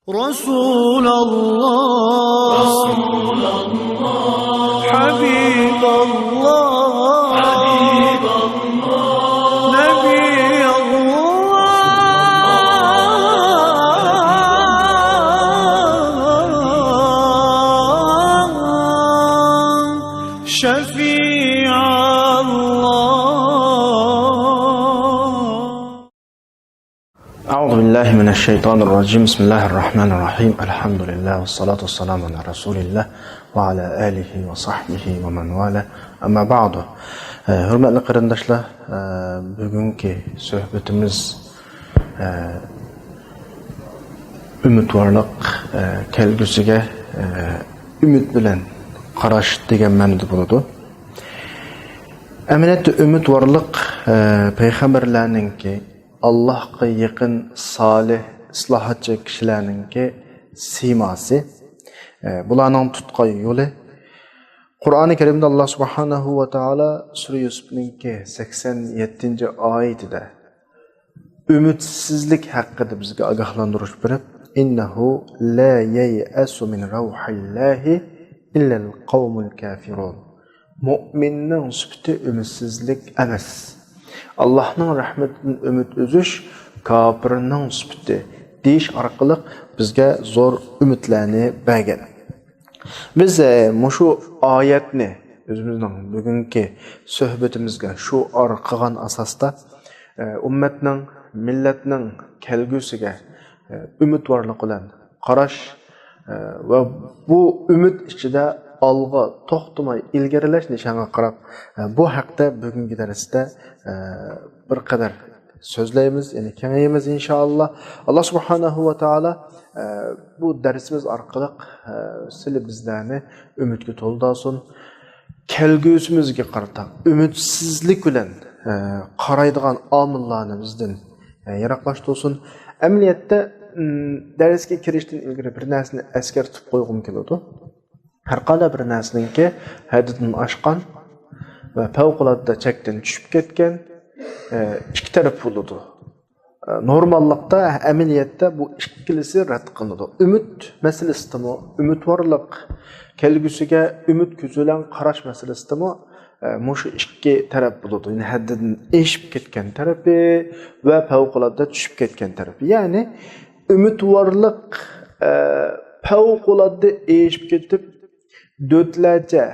رسول الله حبيب الله نبي الله شفيع أعوذ بالله من الشيطان الرجيم بسم الله الرحمن الرحيم الحمد لله والصلاة والسلام على رسول الله وعلى آله وصحبه ومن والاه أما بعد hürmetli qarindoshlar bugungi suhbatimiz umidvorlik kelgusiga umid bilan qarash degan ma'noda bo'ladi. Amaliyotda umidvorlik payg'ambarlarningki Allah'a yakın, salih, islahatçı kişilerinki simasi. Bularning tutqay yolu. Kur'an-ı Kerim'de Allah Subhanahu ve Taala Sure Yusuf'ninki 87. ayetide ümitsizlik hakkında bizge agahlandırış berip innehu la yey'asu min ravhillahi illa'l qavmul kafirun. Mu'minning sübti ümitsizlik emas. Allah'ın rahmetinden ümit üzüş, kafirinin sübti deyiş arqılıq bizge zor ümitlerini bergen. Biz şu ayetni özümüzün bugünkü söhbetimizge şu arqıgan asasda ümmetinin, milletinin kelgüsüge ümitvarlık olan qaraş ve bu ümit içinde alğa toxtumay ilgarilash nishonga qarab bu haqda bugungi darsda bir qadar so'zlaymiz, ya'ni kengayamiz inshaalloh. Alloh subhanahu va taolo bu darsimiz orqali sizlar bizlarni umidga to'ldirsin. Kelgusimizga qarata umidsizlik bilan qaraydigan omillarni bizdan yiroqlashtirsin. Amaliyotda darsga kirishdan ilgari bir narsani eskartib qo'ygim keladi. Her qanday bir narsaningki haddidan oshgan va favqulodda chekdan tushib ketgan ikki taraf bo'ladi. Normallikda, amaliyotda bu ikkilisi rad qilinadi. Umid masalasimi, umidvorlik, kelgusiga umid ko'zi bilan qarash masalasimi, mushu ikki taraf bo'ladi. Yani haddidan eshib ketgan tarafi va favqulodda tushib ketgan tarafi. Ya'ni umidvorlik favqulodda eshib ketib dötlerce,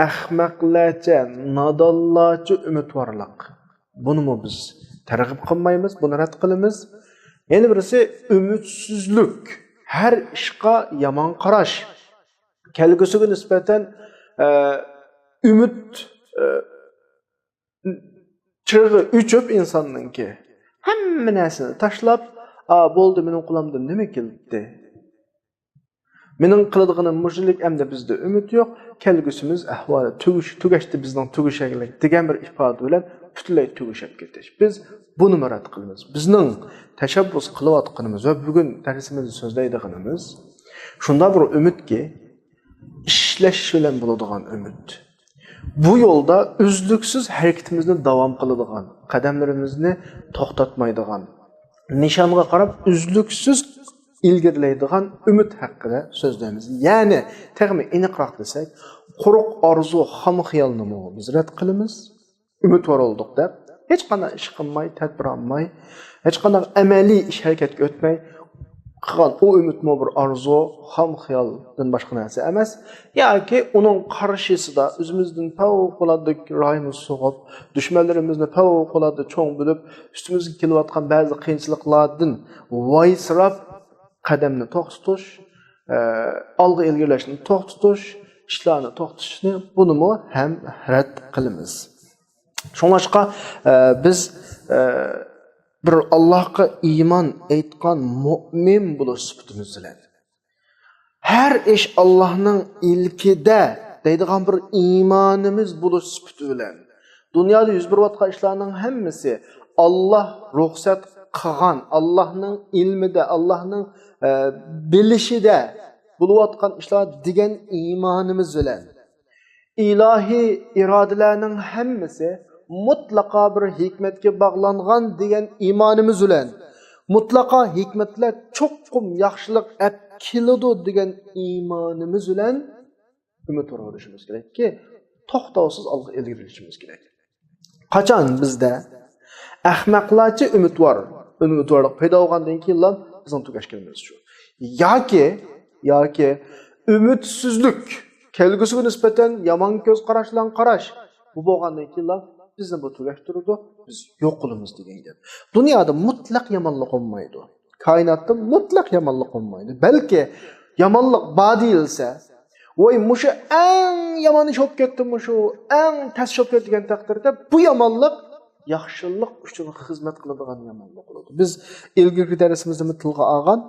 ahmaklarca, nadallarca umidvorlik. Bunu mu biz targ'ib qilmaymiz, buni rad qilamiz. Yana birisi ümidsizlik. Her ishqa yomon qarash. Kelgusiga nisbatan umid chirg'i o'chib insonningki hamma narsani tashlab, bo'ldi mening qo'limdan nima keldi? Mening qiladiganim mushlik hamda bizda umid yo'q. Kelgusimiz ahvoli tugashdi bizning tugashaglik degan bir ifoda bilan butunlay tugashib ketish. Biz buni rad qilamiz. Bizning tashabbus qilayotganimiz va bugun darsimizda so'zlaydiganimiz shunda bir umidki ishlash bilan bo'ladigan umid. Bu yo'lda uzluksiz harakatimizni davom qiladigan, qadamlarimizni to'xtatmaydigan, nishonga qarab uzluksiz ilgirlaydigan umid haqida so'zlaymiz. Ya'ni tag'mi aniqroq desak, quruq orzu, xam xiyolni biz rad qilamiz. Umidvor oldik deb hech qanday ish qilmay, tadbir olmay, hech qanday amaliy ish harakatga o'tmay qilgan o umidmi bir orzu, xam xiyoldan boshqa narsa emas. Yoki uning qarshisida o'zimizdan favqulodda rayimiz so'g'ib, dushmanlarimizni favqulodda cho'ng bo'lib, ustimizga kelayotgan ba'zi qiyinchiliklardan voysirab qadamni to'xtatish, olg'a ilgirlashni to'xtatish, ishlarni to'xtatishni bunimi ham rad qilamiz. Shuningdek, biz bir Allohga iymon etgan mu'min bo'lish sifatimiz bilan har ish Allohning ilkida deydigan bir iymonimiz bo'lish sifati bilan dunyoda yuz berayotgan ishlarning hammasi Alloh ruxsat qilgan, Allohning ilmida, Allohning bilishida bo'layotgan ishlar degan iymonimiz bilan ilohiy irodalarning hammasi mutlaqo bir hikmetga bağlangan degan imanimiz bilan mutlaqo hikmatlar cho'qqum yaxshilik ap keladi degan iymonimiz bilan umid bo'lishimiz kerakki, to'xtovsiz olg'a ilgarilayishimiz kerak. Qachon bizda ahmoqlarcha umidvorlik paydo bo'lgandan keyin bizning tugashganimiz shu. yoki ümidsizlik, kelgusiga nisbatan yomon ko'z qarashlan qarash. Bu bo'lgandan keyin bizni bu tugashtiradi, biz yo'q qilamiz degan gap. Dunyoda mutlaq yomonlik olmaydi. Koinotda mutlaq yomonlik olmaydi. Balki yomonlik bor deyilsa, voy mushu eng yomon ish bo'lib ketdi, mushu eng tas bo'lib ketdi degan taqdirda bu yomonlik yaxshilik uchun xizmat qiladigan yomonlik bo'ladi. Biz ilgirki darsimizda tilga olgan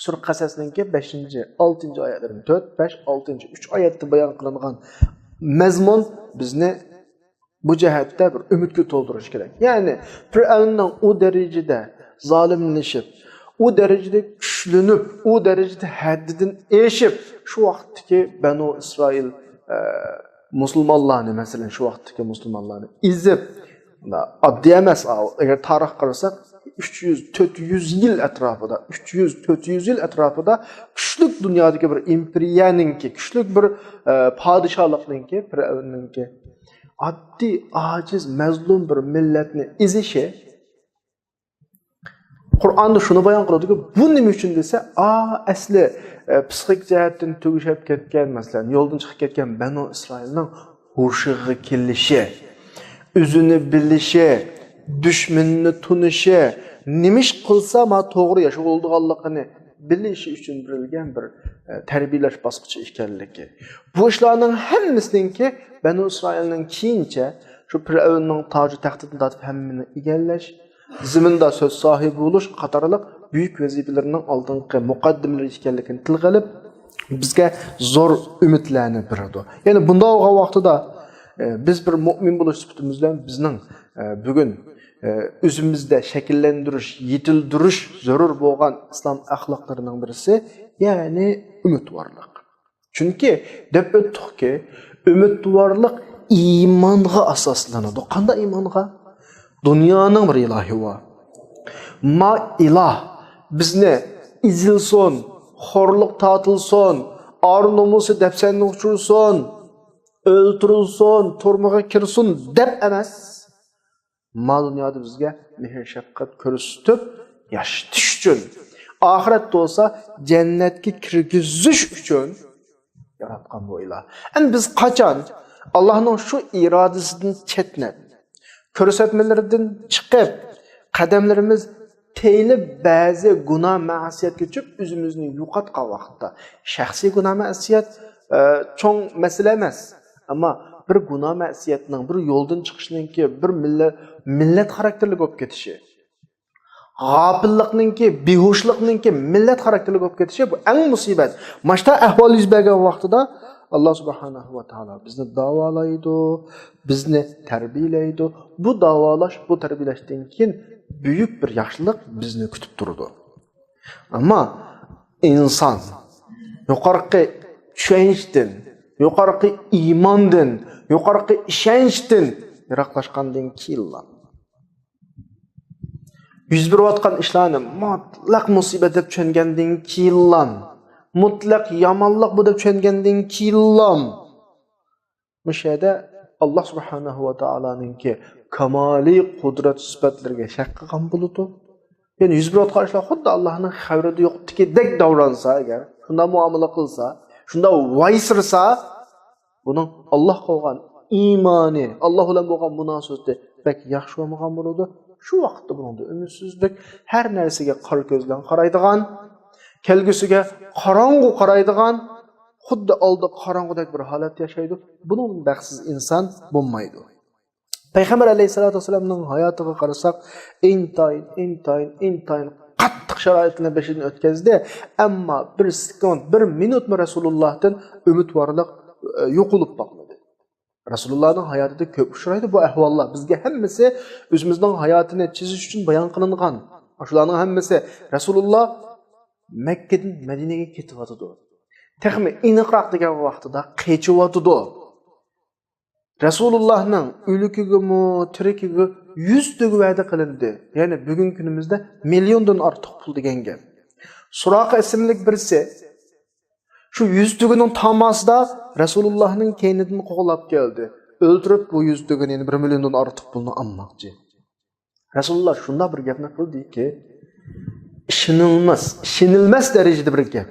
Sur Qasasninki 5-6 oyatlarini 4, 5, 6, 3 oyatda bayon qilingan mazmun bizni bu jihatda bir umidga to'ldirish kerak. Ya'ni Fir'avnning u darajada zolimlashib, u darajada kuchlanib, u darajada haddidan eshib, shu vaqtdagi Banu Isroil musulmonlarni, masalan, shu vaqtdagi musulmonlarni izib, oddiy emas, agar tarix qarasak 300-400 yil atrofida, 300-400 yil atrofida kuchlik dunyodagi bir imperiyaninki, kuchlik bir podshohlikninki, Fir'avnninki oddiy, ojiz, mazlum bir millatni izishi Qur'onda shuni bayon qiladiki, bu nima uchun desa, asli psixik jihatdan tugishib ketgan, masalan, yo'ldan chiqib ketgan Banu Isroilning hushiga kelishi, o'zini bilishi, dushmanni tunishi, nima ish qilsa ma to'g'ri yashab bo'lganligini bilishi uchun berilgan bir tarbiyalash bosqichi ekanligi. Bu ishlarning hammasininki Banu Isroilning keyincha shu Fir'avnning toji taxtidan tortib hammani egallash, ziminda söz sahibi bo'lish qatorliq buyuk vazifalarning oldingi muqaddimlari ekanligini tilga olib, bizga zo'r umidlarni beradi. Ya'ni bunday bo'lgan vaqtida biz bir mu'min bo'lish sifatimiz bilan bizning bugun o'zimizda shakllantirish, yetildirish zarur bo'lgan islom axloqlarining birisi, ya'ni umidvorlik. Chunki deb o'tdikki, umidvorlik iymonga asoslanadi. Qanday iymonga? Dunyoning bir ilohi bor. Ma iloh bizni izilson, xorliq tatilson, ar-nomusi dafsanni uçurson, o'ltirilson, turmaga kirsin deb emas. Ma dunyoda bizga mehr shafqat ko'rsatib yashatish uchun, oxiratda bo'lsa jannatga kirgizish uchun yaratgan bu iloh. Endi biz qachon Allohning shu irodasidan chetnab, ko'rsatmalaridan chiqib, qadamlarimiz teyilib ba'zi gunoh ma'siyatga tushib o'zimizni yo'qotgan vaqtda, shaxsiy gunoh ma'siyat cho'ng masala emas, ammo bir gunoh ma'siyatning, bir yo'ldan chiqishninki, bir millat xarakterli bo'lib ketishi, g'ofillikninki, behushlikninki millat xarakterli bo'lib ketishi bu eng musibat. Mashta ahvol yuz bergan vaqtida Allah subhanahu va taolo bizni davolaydi, bizni tarbiyalaydi. Bu davolash, bu tarbiyalashdan keyin buyuk bir yaxshilik bizni kutib turadi. Ammo inson yuqorqi tushunchdan, yuqorqi iymondan, yuqorqi ishonchdan yiroqlashgandan keyin yuz berayotgan ishlarni mutlaq musibat deb tushungandan keyin, mutlaq yomonlik bu deb tushungandan keyin mushada Alloh subhanahu va taoloninki kamoliy qudrat sifatlariga shak qilgan bo'ladi. Ya'ni yuz berayotgan ishlar xuddi Allohning xabarida yo'qdiki dek davransa, agar shunda muomala qilsa, shunda vaysirsa, buning Alloh qilgan iymoni, Alloh bilan bo'lgan munosabati bak yaxshi bo'lmagan bo'ladi. Shu vaqtda buningda umidsizlik, har narsaga qora ko'z bilan qaraydigan, kelgusiga qorong'u qaraydigan, xuddi oldi qorong'udek bir holat yashaydi. Buning baxtsiz inson bo'lmaydi. Payg'ambar alayhisolatu vasallamning hayotiga qarasak, intayin qattiq sharoitni beshidan o'tkazdi, ammo bir sekund, bir minutmi Rasulullohdan umidvorlik yo'qolib qolmadi. Rasulullohning hayotida ko'p uchraydi bu ahvollar. Bizga hammasi o'zimizning hayotini chizish uchun bayon qilingan. Shularning hammasi Rasululloh Makkadan Madinaga ketyotdi. Texmi iniqroq degan vaqtida qechiyotdi. Rasulullah'ның ölükigimi, tirikigi 100 tügü vədə qılındı. Yani bugün günümüzde milyondan artıq pul degen gap. Suraqa isimlik birisi şu 100 tügünün tamasida Rasulullah'ның keynidin qoğulap geldi. Öldürüp bu 100 tügün yani 1 milyondan artıq pulunu almaqçı. Rasulullah şunda bir gapni qildi ki, işinilmez derecede bir gap.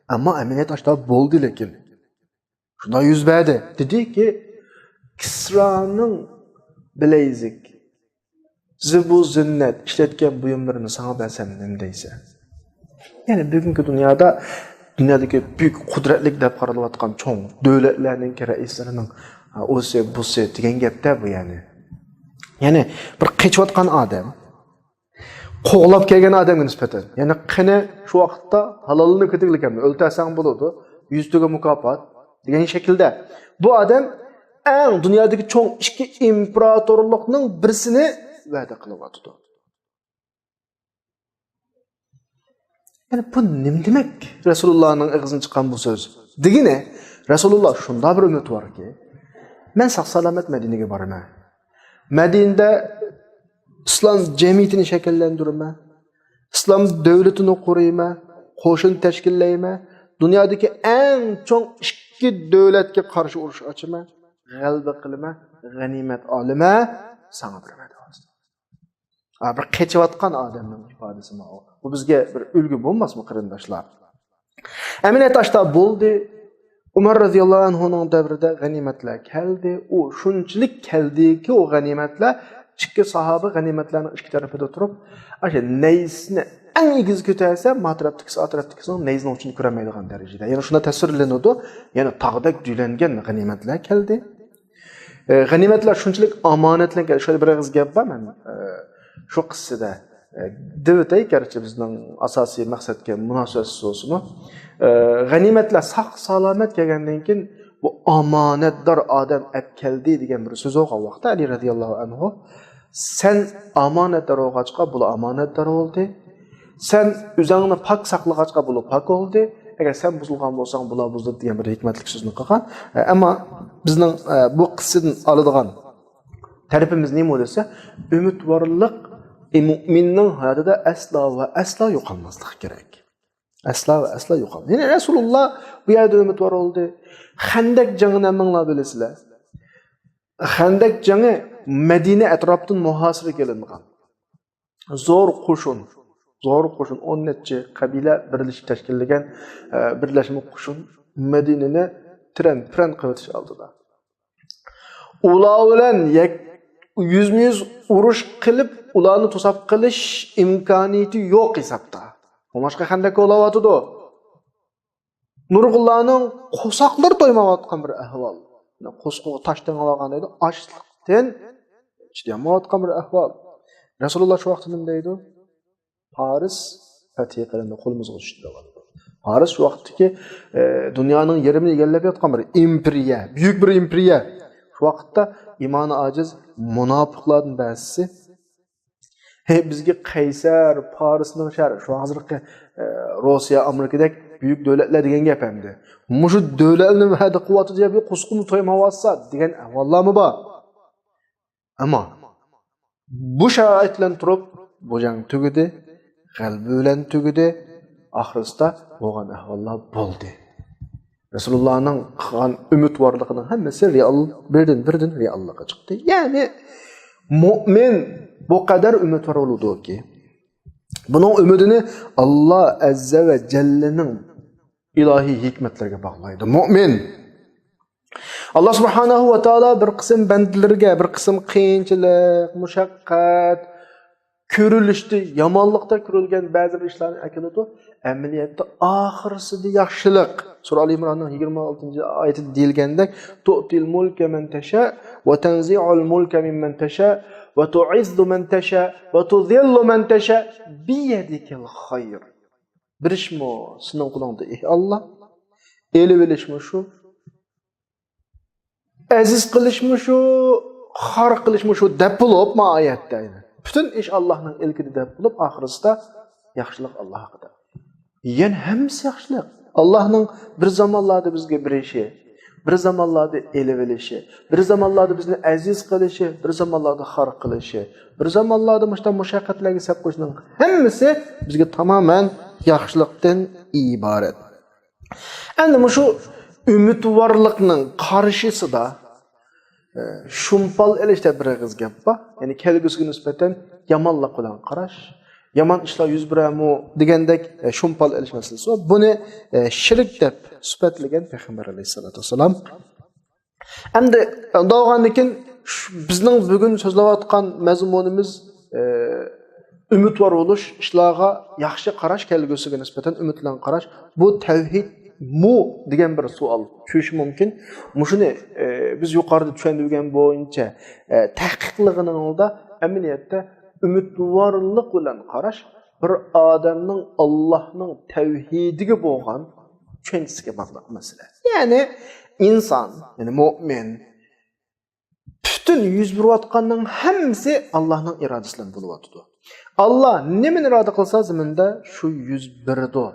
Ama əməliyyat aşda boldu lekin. Şunda yüz verdi. Dedi ki, Kisra'nın bileyzik, zibu zünnet işletken buyumlarını sana ben neyse. Yani bugünkü dünyadaki büyük kudretlik de paralıvatkan çoğun devletlerinin reislerinin o se bu se diyen gapta bu yani. Yani bir keçivatkan adam, qoğulap kelgen adamga nispeten. Yani qine şu vaqtda halalını kötülükəm, öltersen buludu, 100 tüge mukafat degan şekilde. Bu adam en dünyadaki çoğun iki imparatorluqning birisini va'da qilyapti. Yani bu nim demek? Resulullah'ın ağzından çıkan bu söz. Degine Resulullah şunda bir ümit var ki, men sağ salamet Medine'ye barıma. Medine'de İslam cemiyetini şekillendirme, İslam devletini kurayma, qo'shin teşkillayma, dünyadaki en çok iki devletke karşı uruş açma, g'alba qilma, g'animat olma, sana bir va'da olsun. Bir keçivatkan adamning ifodasi o. Bu bizga bir ulgu bo'lmasmi qarindoshlar? Əməliyyat aşda bo'ldi. Umar radhiyallohu anhuning davrida g'animatlar keldi. O shunchalik keldiki, o g'animatlar ikki sahoba g'animatlarning ikki tarafida turib, o'sha neysni eng egiz ko'tarsa, matrafdikisi atrafdikisini neysning uchini ko'rmaydigan darajada. Ya'ni shunda tasvirlanadi. Ya'ni tog'dak düylengen g'animatlar keldi. G'animatlar shunchalik omonatlangan. Şöyle bir og'iz gap bor men. Şu qissada devletay gerçi bizning asosiy maqsadga munosabatsiz olsunmi? G'animatlar saq salomat kelgandan keyin bu omonatdor odam ap keldi degan bir so'z o'qigan vaqtda Ali radhiyallohu anhu sen omonatdor bo'lg'achqa bu omonatdor bo'ldi. Sen o'zingni pok saqlag'achqa bu pok bo'ldi. Agar sen buzilgan bo'lsang bular buzdi degan bir hikmatli so'zni qilgan. Ammo bizning bu qissadan oladigan tarifimiz nima bo'lsa, umidvorlik müminning hayotida aslo va aslo yo'qolmaslik kerak. Aslo va aslo yo'qolmaydi. Yani Rasululloh bu yerda umidvor bo'ldi. Xandak jangini minglar bilasizlar. Xandak jangi Madina atrofidan muhosira qilingan. Zo'r qo'shin 10 necha qabila birlashib tashkillagan birlashma qo'shin Madinani tren qilib oldilar. Ular bilan yüz urush qilib, ularni to'sab qilish imkoniyati yo'q hisobda. Boshqa qanday qo'layotdi? Nurg'ullarning qo'soqlar to'ymayotgan bir ahvol. Qo'sqo'ga tashdan olgan edi, ochlikdan chidamayotgan bir ahvol. Rasululloh shu vaqtda nima deydi? Paris fath qilindi, qo'limizga tushdi dedi. Paris shu vaqtdagi dunyoning yerini egallab yotgan bir imperiya, buyuk bir imperiya. Şu vaqtda imoni aciz munofiqlarning ba'zisi bizga Qaysar, Parisning shahri, şu hozirgi Rossiya, Amerikadek büyük davlatlar degan gap hamdi. Mushu davlatning va'da quvvati deb qo'sqini to'ymayotsa degan avvallarmi bor. Ammo bu sharoitlar turib bu jang tugidi, qalbi bilan tugidi, oxirida bo'lgan ahvollar bo'ldi. Resulullah'ın qilgan umidvorligining hammasi real birdan reallikka chiqdi. Yani mu'min bu kadar umidvor bo'ladi-ki, buning umidini Alloh azza va jallaning ilohiy hikmatlarga bog'laydi. Mu'min Allah subhanahu va taolo bir qism bandlarga, bir qism qiyinchilik, mushaqqat, ko'rilishdi, yomonlikda ko'rilgan ba'zi ishlarni akiladi. Amaliyotda oxirisida yaxshilik. Sura Al-Imronning 26-oyatida deyilgandek, tu'til mulka man tasha va tanzi'ul mulka mimman tasha va tu'izzu man tasha va tudhillu man tasha bi yadikal khayr. Birishmo sening qo'lingda, ey Alloh. Elib olishmi shu? Aziz qilishmi shu? Xor qilishmi shu deb bo'lib ma oyatda. Bütün iş Allah'ın ilkide deb bo'lib, oxirisida yaxshilik Alloh haqida. Yani hemsi yaxshilik. Allah'ın bir zamanlarda bizga bir işi. bir zamanlarda elib elishi, bir zamanlarda bizni aziz qilishi, bir zamanlarda xor qilishi, bir zamanlarda mushaqqatlarga sab qo'yishning hammasi bizga tamoman yaxshilikdan iborat. Endi shu umidvorlikning qarshisida shumpal elishda bir og'iz gap bor. Ya'ni kelgusiga nisbatan yomonlik bilan qarash, yomon ishlar yuz beramo degandek shumpal elish masalasi va buni shirk deb sifatlagan payg'ambar alayhisolatu vasallam. Endi davomdan keyin bizning bugun so'zlayotgan mazmunimiz umidvor bo'lish, ishlarga yaxshi qarash, kelgusiga nisbatan umid bilan qarash. Bu tavhid mu degan bir savol tuyishi mumkin. Shuni biz yuqorida tushuntirgan bo'yicha tahqiqligining oldida amaliyotda umidvorlik bilan qarash bir odamning Allohning tavhidiga bo'lgan tushunchasiga bog'liq masala. Ya'ni inson, ya'ni mu'min butun yuz berayotganning hammasi Allohning irodasi bilan bo'lyapti. Allah nimani iroda qilsa zaminda shu yuz berdi.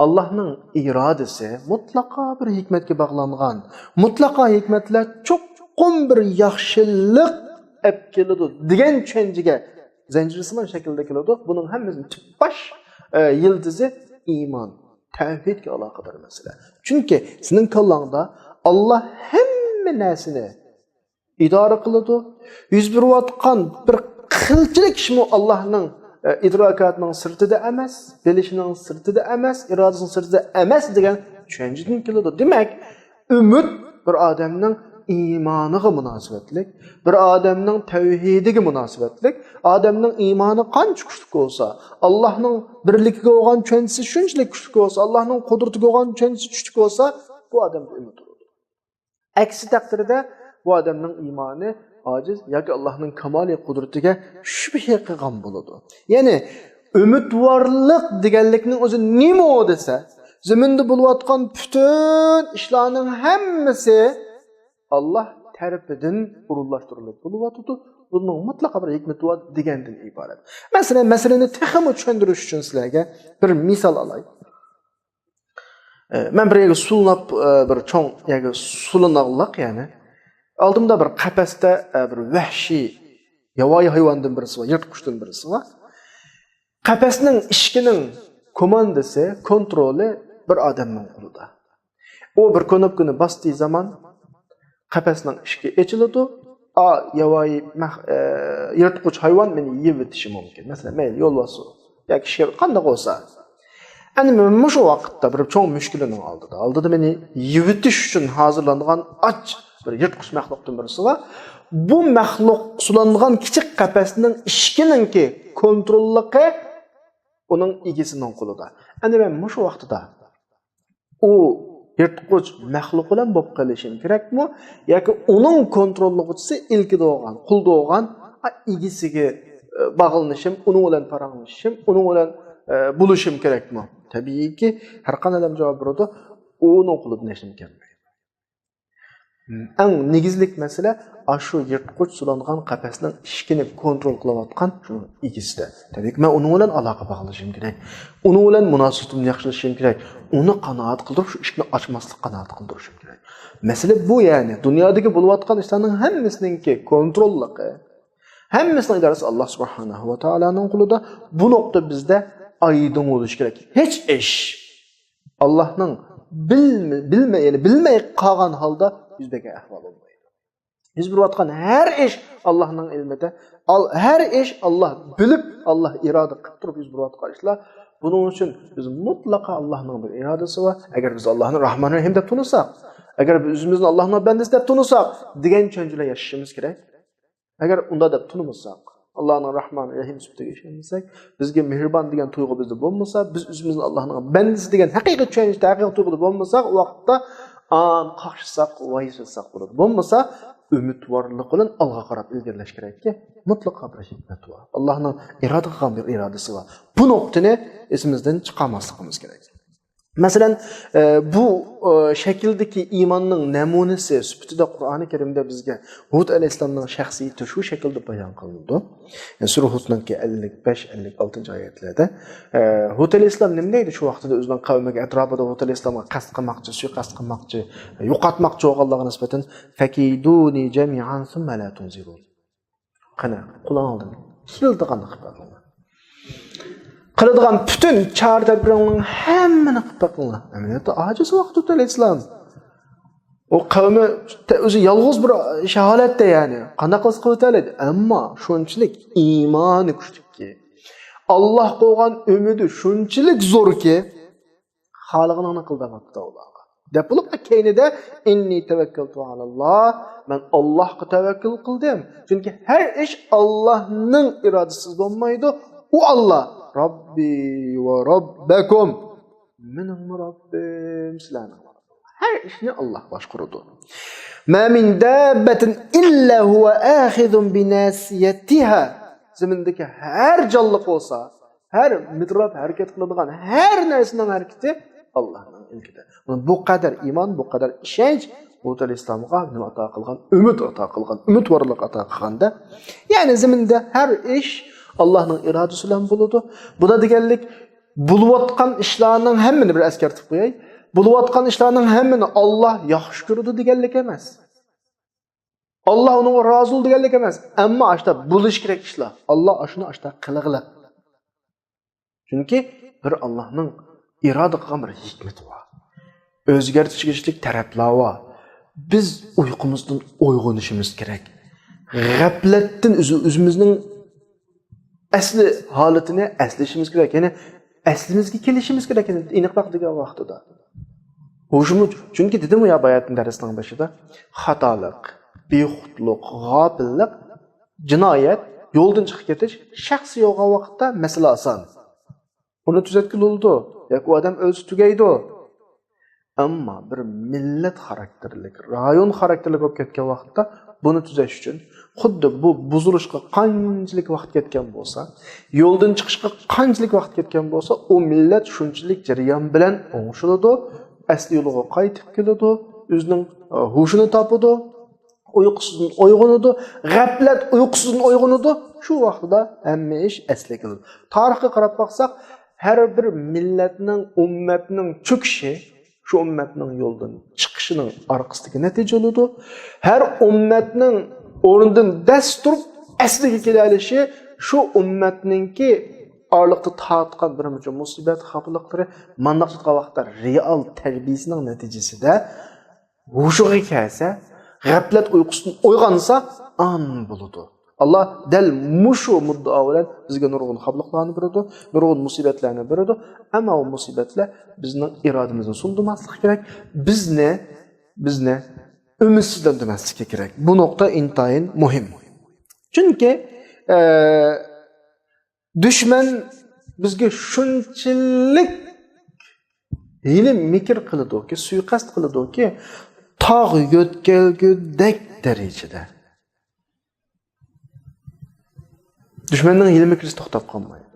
Allah'ның iradesi mutlaka bir hikmetke bağlanğan. Mutlaka hikmetler çoğun bir yaxşılık ep keledi. Digen çöncüge zencirisiman şekilde keledi. Bunun hemimizin baş yıldızı iman, tevhidke alakadar mesela. Çünkü senin kallağında Allah hemme nesini idare kıldı. Yüz bir vatkan bir kılçılık işmi Allah'ның idrakatının sırtı da emas, bilişinin sırtı da emas, iradesinin sırtı da emas degen düşünceden keledi. Demek ümit bir adamның imanıga münasebetlik, bir adamның tevhidiga münasebetlik, adamның imanı qancha kuchli olsa, Allohning birligiga bo'lgan düşüncesi shunchalik kuchli olsa, Allohning qudratiga bo'lgan düşüncesi kuchli olsa, bu odamda umid bo'ladi. Aksi taqdirda bu adamның imanı aciz yoki Allohning kamoliy qudratiga shubha qilgan bo'ladi. Ya'ni umidvorlik deganlikning o'zi nima desa, zaminda bo'layotgan butun ishlarning hammasi Allah tarafidan urullashtirilib bo'lyapti. Bunun mutlaka bir hikmeti var degandan iborat. Masalan, masalani texmo tushuntirish uchun sizlarga bir misol olay. Men bir yerga sulanib bir cho'ng yoki sulanaqliq, ya'ni oldimda bir qafasda bir vahshiy yovvoyi hayvondan birisi var, yirtqichdan birisi var. Qafasning ishkining komandasi, kontroli bir odamning qo'lida. O bir knopkani bastığı zaman qafasning ishki ochiladi. Yovvoyi yirtqich hayvon meni yeb o'tishi mumkin. Masalan, mayli yo'lbars yoki sher qanday bo'lsa. Endi shu vaqtda bir cho'ng mushkulining oldida meni yeb o'tish uchun hozirlangan och bir yirtqich maxluqdan birisi var. Bu maxluq sulangan kichik qafasning ishkininki kontrolligi uning egasining qo'lida. Endi men shu vaqtda u yirtqich maxluq bilan bo'lib qolishim kerakmi yoki uning kontrollovchisi ilkida bo'lgan, qulda bo'lgan egasiga bog'lanishim, uning bilan paranglashishim, uning bilan bulishim kerakmi? Tabiiyki, har qanday odam javob beradi, uning qo'lida nashim kelmaydi. Eng negizlik masala shu yirtqich sulangan qafasning ishkini kontrol qilayotgan shu egisida. Tabiiyki, men uning bilan aloqa bog'lashim kerak. Uning bilan munosabatimni yaxshilashim kerak. Uni qanoat qildirib, shu ishni ochmaslik qanoat qildirishim kerak. Masala bu, ya'ni dunyodagi bo'layotgan ishlarning hammasininki kontrolligi, hammasining idorasi Alloh subhanahu va taolaning qo'lida. Bu nuqta bizda oydin bo'lishi kerak. Hech ish Allohning bilmay qolgan holda yüzdeki ahval olmaydı. Yüz berayotgan her iş Allah'ın ilmida, her iş Allah bilip, Allah irade qilib turib yüz berayotgan ishlar. Bunun için biz mutlaka Allah'ın bir iradesi var. Eğer biz Allah'ın Rahman Rahim deb tunusak, eğer biz özümüzün Allah'ın bendesi deb tunusak, degan tushunchalar yashashimiz kerak. Eğer unda deb tunmasak, Allah'ın Rahman Rahim sifatida yashamasak, bizga mehribon degan tuyg'u bizda bo'lmasa, biz özümüzün Allah'ın bendesi degan haqiqiy tushunchada, haqiqiy tuyg'uda bo'lmasak, o vaqtda qaşsak, vaysasak bo'ladi. Bo'lmasa, umidvorlik bilan alga qarab ilgirlash kerakki, mutlaqo bir hikmat bor. Allohning iroda qilgan bir irodasi bor. Bu nuqtani esimizdan chiqarmasligimiz kerak. Masalan, bu şekildeki imanning namunasi sifatida Qur'oni Karimda bizga Hud alayhissalomning shaxsiyati shu shaklda bayon qilindi. Sura Hudning 55-56 oyatlarda Hud alayhissalom nima deydi shu vaqtida o'zining qavmiga atrofida Hud alayhissalomga qasd qilmoqchi, suiqasd qilmoqchi, yo'qotmoqchi bo'lganligiga nisbatan fakiduni jami'an summa la tunzirun. Qana, quloq oldim. Kildigan qilib qiladigan bütün chora tadbirlarning hammani qilib taqinglar. Amaliyotda ojiz vaqt o'tadi islom. O qavmi o'zi yolg'iz bir shaholatda ya'ni qanday qilib o'tadi, ammo shunchalik iymoni kuchliki, Alloh qo'ygan umidi shunchalik zo'rki, xalqini qildamoqda ularga. Deb bo'lib keynida inni tavakkaltu alalloh, men Allohga tavakkul qildim. Chunki har ish Allohning irodasiz bo'lmaydi. U Allah Rabbi ve Rabbekum. Mening Rabbim sizlarning. Her ishni Alloh boshqaradi. Ma min dabbatin illa huwa akhidun bi nasiyatiha. Zemindagi har jonliq bo'lsa, har mitrob harakat qiladigan har narsaning harakati Allohning ilkida. Bu qadar iymon, bu qadar ishonch Hud alayhissalomga nima ato qilgan, umidvorlik ato qilganda, ya'ni zeminda har ish Allah'ın iradesi bilan bo'ladi. Bu da deganlik bulayotgan ishlarning hammani bir eskartib qo'yay. Bulayotgan ishlarning hammani Alloh yaxshi ko'radi deganlik emas. Alloh unga rozi bo'ldi deganlik emas. Ammo ashta bo'lish kerak ishlar. Alloh ashuni ashta qilg'ila. Chunki bir Allohning iroda qilgan bir hikmati bor. O'zgartirishlik taraflar bor. Biz uyqumizdan uyg'onishimiz kerak. G'aflatdan o'zimizning asli holatini eslashimiz kerak. Ya'ni aslimizga kelishimiz kerak aniqroq degan vaqtida. O'shimiz chunki dedim ya bayatning darsining boshida xatolik, bexudlik, g'ofillik, jinoyat, yo'ldan chiqib ketish shaxsiy yo'g'a vaqtda masala oson. Uni tuzatgan bo'ldi. Yoki u odam o'zi tugaydi. Ammo bir millat xarakterlik, rayon xarakterlik bo'lib ketgan vaqtda buni tuzash uchun xuddi bu buzilishga qanchalik vaqt ketgan bo'lsa, yo'ldan chiqishga qanchalik vaqt ketgan bo'lsa, u millat shunchalik jarayon bilan o'ngishiladi, asli yo'liga qaytib keladi, o'zining hushini topadi, uyqusidan uyg'onadi, g'aflat uyqusidan uyg'onadi. Shu vaqtda hamma ish asli keladi. Tarixga qarab baxsak, har bir millatning, ummatning cho'kishi şu ummatning yo'ldan chiqishining orqasidagi natija bo'ladi. Har ummatning o'rnidan dastur asliga kelalishi shu ummatningki orliqda tortgan bir musibat, xafaliqlari mandaq tutgan vaqtda real tarbiyasining natijasida hushiga kelsa, g'aflat uyqusidan uyg'onsa, an bo'ladi. Allah dal mushu muddao bilan bizga nurg'un xafaliqlarni beradi, nurg'un musibatlarni beradi. Ammo o musibatlar bizning irodamizni sundirmasligi kerak. Bizni umidsizlantirmasligi kerak. Bu nuqta intayin muhim. Chunki dushman bizga shunchalik hiyla mikr qiladiki, suiqasd qiladiki, tog' yo'tkalgudek darajada. Düşmanning hiyla mikrisi to'xtab qolmaydi.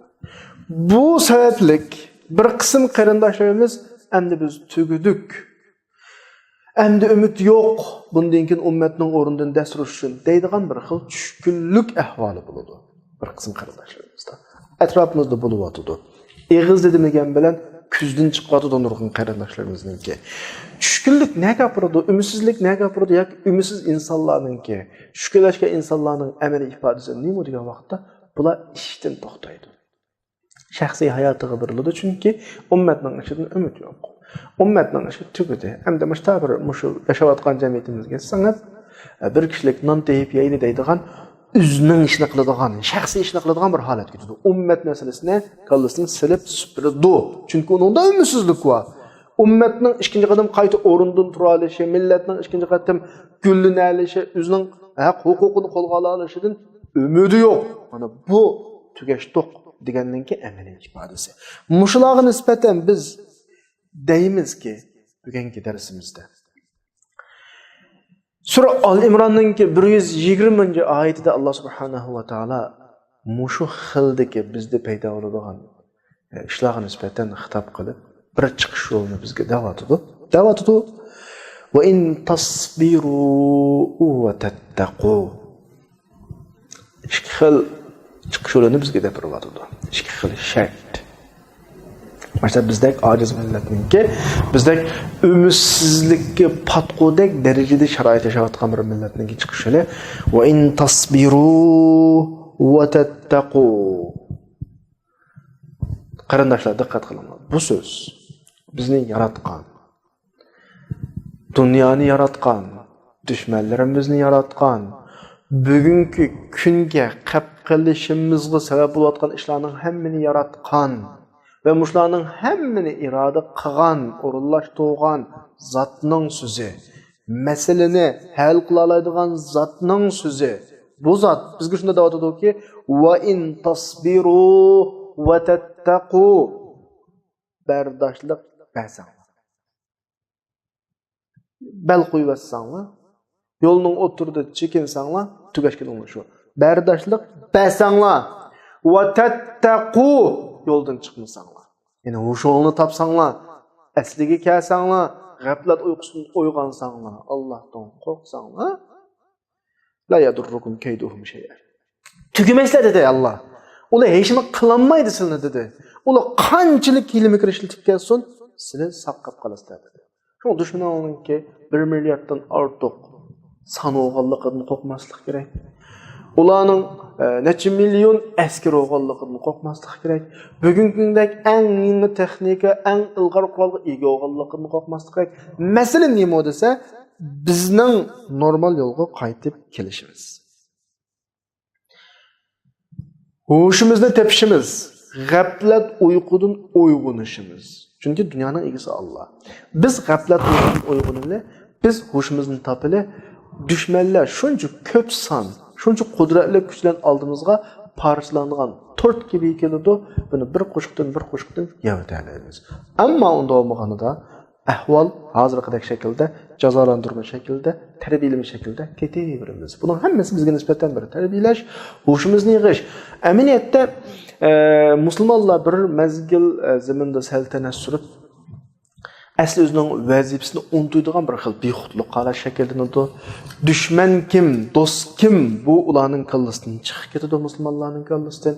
Bu sabablik bir qism qarindoshlarimiz endi biz tugudik. Endi umid yo'q. Bundan keyin ummatning o'rnidan dastur uchun deydigan bir xil tushkunlik ahvoli bo'ladi. Bir qism qarindoshlarimizda. Atrofimizda bo'lib o'tadi. Eg'iz dedigan bilan kuzdan chiqyotdi nurg'un qarindoshlarimizninki. Tushkunlik nega gapiradi? Umidsizlik nega gapiradi? Yoki umidsiz insonlarninki, tushkunlashgan insonlarning amaliy ifodasi nima degan vaqtda bular ishdan to'xtaydi. Shaxsiy hayotiga beriladi chunki ummatning ishidan umid yo'q. Ummatning ishi tugadi. Hamda mushtabir mushu yashayotgan jamiyatimizga sangat bir kishilik non teyip yeydi deydigan o'zining ishini qiladigan, shaxsiy ishini qiladigan bir holat keladi. Ummat masalasini kallasini silib supirdi. Chunki unda umidsizlik bor. Ummatning ikkinchi qadam qayta o'rindan tura olishi, millatning ikkinchi qadam gullana olishi, o'zining haq huquqini qo'lga ola olishidan umidi yo'q. Mana bu tugashdiq deganninki amaliy ifodasi. Mushularga nisbatan biz deymizki, bugungi darsimizda Sura Al-Imronning 120-oyatida Alloh subhanahu va taolo mushu xildagi bizda paydo bo'ladigan ishlarga nisbatan xitob qilib, bir chiqish yo'lini bizga da'vatidi. Va in tasbiru va tattaqu. Ikki xil chiqish yo'lini bizga gapiradi. Ikki xil shart. Mesela bizdek aciz milletninki, bizdek ümitsizlikki patqudek derecede şarait yaşayotgan bir milletninki çıkışıyla ve in tasbiru ve tettaqu. Qarindoshlar diqqat qilinglar. Bu söz bizni yaratgan, dunyoni yaratgan, düşmanlarimizni yaratgan, bugungi kunga qap qilishimizga sabab bo'layotgan ishlarning hammani yaratgan ve muşlarının hemmini irade qıgan, orunlaştırgan zatның sözü. Meseleni hal qılalaydigan zatның sözü. Bu zat bizge şunda davat ediyor ki ve in tasbiru ve tettaqu. Berdaşlık bəsənglar. Bel qoyuvatsanlar, yolunun oturdu çekinsanlar, tügeşkin olur şu. Berdaşlık bəsənglar ve tettaqu. Yoldan çıkmasanlar. Yani huşuğunu tapsanlar, esliga kelsanlar, gaflat uyqusundan uyg'onsanlar, Allohdan qo'rqsanlar, la yadurrukum kayduhum shay'an. Tugumaysizlar dedi Allah. Ular hech nima qilolmaydi sizlarni dedi. Ular qanchalik hilmi ishlatib kelsin, sizlar saqlab qolasizlar dedi. Shu dushmanlarningki 1 milliarddan ortiq soni o'g'anligini qo'rqmaslik kerak. Ularning necha million askar o'g'anligini qo'rqmaslik kerak. Bugungi kundagi eng yangi texnika, eng ilg'or qurolga ega o'g'anligini qo'rqmaslik kerak. Masala nima desa, bizning normal yo'lga qaytib kelishimiz. Hoşimizni tepishimiz, g'aflat uyqudan uyg'onishimiz. Chunki dunyoning egasi Allah. Biz g'aflat uyqudan uyg'onili, biz hoşimizni topili, düşmanlar shuncha ko'p son, shuncha qudratli kuchlar oldimizga parchalangan tort gibi keladi. Buni bir qo'shiqdan yavatalaymiz. Ammo unda bo'lmaganida ahvol hozirgidek shaklda, jazolantirma shaklda, tarbiyalama shaklda ketaveramiz. Buning hammasi bizga nisbatan bir tarbiyalash, hoshimizni yig'ish. Aminiyatda musulmonlar bir mazgil zaminda saltanat surib asli o'zining vazifasini unutadigan bir xil bexudlik qalash shakllanadi. Dushman kim, do'st kim, bu ularning kallasidan chiqib ketadi musulmonlarning kallasidan.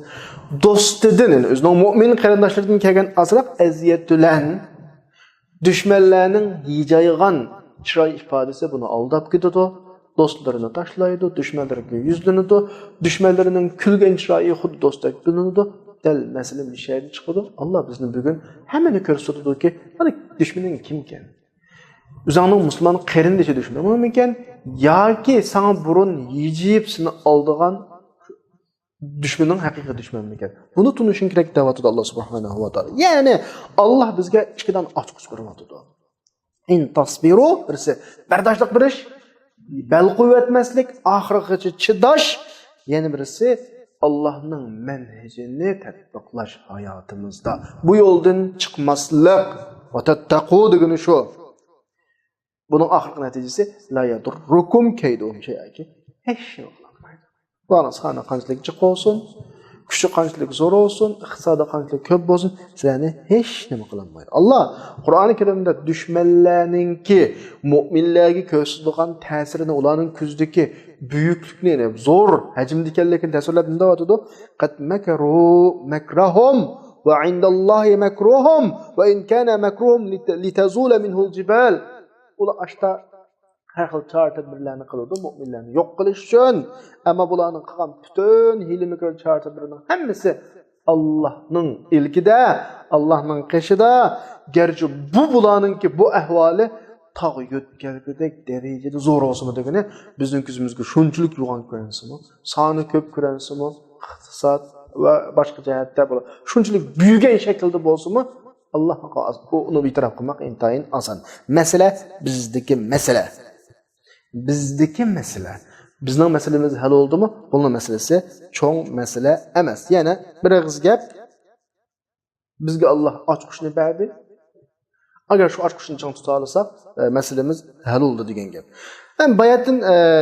Do'stidan, o'zining mo'min qarindoshlaridan kelgan azroq aziyat bilan düşmanlarning yiyaygan chiroy ifodasi buni aldab ketadi. Do'stlarini tashlaydi, düşmanlarga yuzlanadi. Düşmanlarining kulgan chiroyi xuddi do'stdek bilinadi. Dal masala mishayni chiqadi. Allah bizni bugun hammani ko'rsatadiki, mana düşmanning kim ekan? O'zingning musulmon qarindoshi düşmanmi ekan yoki sana burun yeyib seni oldigan düşmanning haqiqiy düşmanmi ekan? Buni tunishing kerak da'vatida Alloh subhanahu va taolo. Ya'ni Alloh bizga ichkidan ochiq beryapti. In tasbiru, birisi bardoshlik berish, bal qo'yatmaslik, oxirigacha chidash, yana birisi Allah'ın menhecini tatbiqlash hayotimizda. Bu yo'ldan chiqmaslik va tattaqu degani shu. Buning oxirgi natijasi la yadurrukum kayduhum shay'an. Hech nima qilmaydi. Bana sana qanchalik jiq olsun, kuchi qanchalik zo'r olsun, iqtisodi qanchalik ko'p bo'lsin, sizlarni hech nima qilmaydi. Allah Qur'oni Karimda dushmanlarningki mu'minlarga ko'rsatgan ta'sirini, ularning ko'zdagi büyüklükni, zo'r hajmdaligini tasvirlab bunday aytadi. Qad makaru makrahum va indallohi makruhum va in kana makruhum litazula minhu aljibal. Ular ashta har xil chora-tadbirlarni qiladi mu'minlarni yo'q qilish uchun. Ammo bularning qilgan butun hiyla-mikr chora-tadbirlarning hammasi Allohning ilkida, Allohning qishida. Garchi bularningki bu ahvoli tağ yötkəlgidək dərəcədə zor olsun degəni bizning ko'zimizga shunchalik yo'g'on ko'rinsimi, soni ko'p ko'rinsimi, iqtisod va boshqa jihatda bo'la shunchalik buygan shaklda bo'lsa-mu, Allohga uni e'tirof qilmoq intayin oson. Masala bizdagi masala. Bizning masalamiz hal bo'ldimi? Buning masalasi cho'ng masala emas. Yana bir og'iz gap bizga Alloh ochiqishni berdi. Agar şu açıkçını çan tutarsak meselemiz hal oldu degan gap. Ben bayatın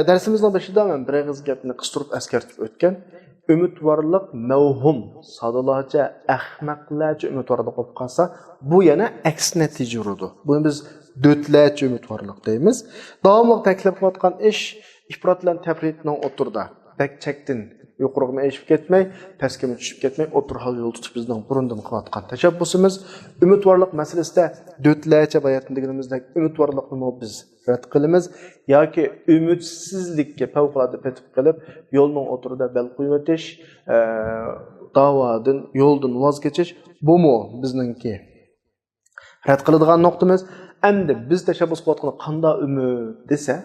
dersimizden başında ben bir ağız gapni qistirib askartib o'tgan. ümitvarlık mevhum, sadılarca, ahmaklarca ümitvarlık olub qalsa, bu yana aks natija uradi. Bunu biz dötlərcə ümitvarlık deyimiz. Davamlıq təklif qılatqan iş ifratlan təfridinin oturda. Bək çəkdin, yuqurğuma eşib ketməy, pəskəmə düşüb ketməy, otur hal yol tutub bizdən burundan qılatqan təşəbbüsümüz. Ümitvarlık məsələsində dötlərcə bayatındigimizdə ümitvarlıqını biz rədd qılımız. Ya ki ümitsizlikке fəvqəladə petib qılıb, yolun oturda bəl qoyuveteş, davadın, yoldan vaz keçiş, bu mu bizninki? Rədd qılıdığan noktamız. Əmdi biz təşəbbüs qılatqını qanda ümid desə,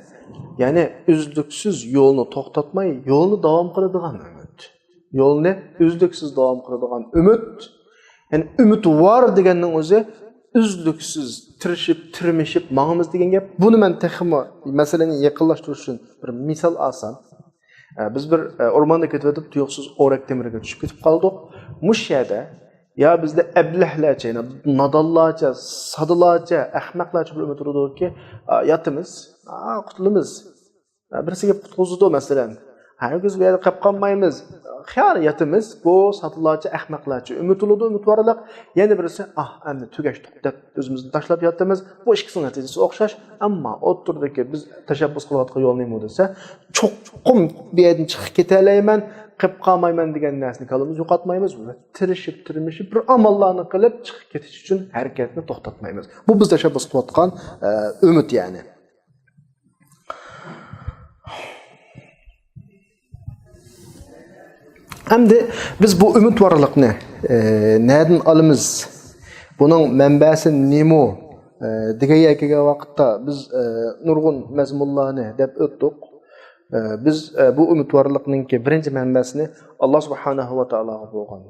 yani üzlüksüz yolunu toxtatmay, yolunu davam qılıdığan ümid. Yolunu üzlüksüz davam qılıdığan ümid. Yani ümid var degenin özü, üzlüksüz tirişip, tirmişip, mağımız degen gep. Bunu mən teximi, məsələni yakınlaştırış üçün bir misal alsam. Biz bir ormanda ketib edib, tuyuqsuz orak demirge düşüp ketib qaldıq. Muş yerdə ya bizde eblehlerce, nadallarca, sadılarca, ahmaklarca bir ümit oldu ki yatımız, kutulumuz. Birisi gibi kutluzudu mesela. Her gün bir yerde kapkanmayımız. Xiyar yatımız bu sadılarca, ahmaklarca ümit oldu, ümit varlık. Yeni birisi emni tügeçtik deyip özümüzü taşlap yattığımız. Bu ikisinin neticesi okşaş. Ama oturdaki biz teşebbüs kılavatı yol neyim olursa çok bir yerden çıkıp keteleymen. Qıp qalmayman degan narsani kalımız yo'qotmaymiz va tirishib bir amallarni qilib chiqib ketish uchun harakatni to'xtatmaymiz. Bu biz tashabbus qilayotgan umid yani. Endi biz bu umidvorlikni nereden alamiz? Buning manbasi nima? Degan vaqtda biz nurg'un mazmunlarni deb o'tdik. Biz bu umidvorlikninki birinchi manbasini Allah subhanahu va taologa bo'lgan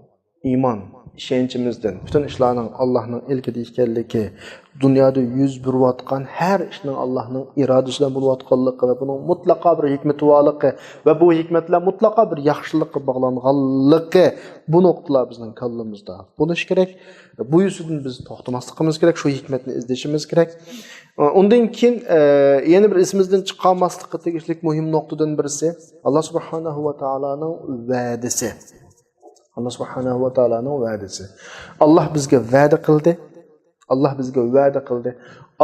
iymon, ishonchimizdan, butun ishlarning Allohning ilkida ekanligi, dunyoda yuz berayotgan har ishning Allohning irodasidan bo'layotganligi va buning mutlaqo bir hikmati borligi va bu hikmatlar mutlaqo bir yaxshilikqa bog'langanligi bu nuqtalar bizning kallamizda. Bo'lish kerak. Bu yusidan biz to'xtamasligimiz kerak, shu hikmatni izlashimiz kerak. Ondan keyin yana bir esimizdan chiqarmaslikqa tegishli muhim nuqtadan birisi Allah subhanahu va taoloning va'dasi. Allah subhanahu va taoloning va'dasi. Allah bizga va'da qildi. Allah bizga va'da qildi.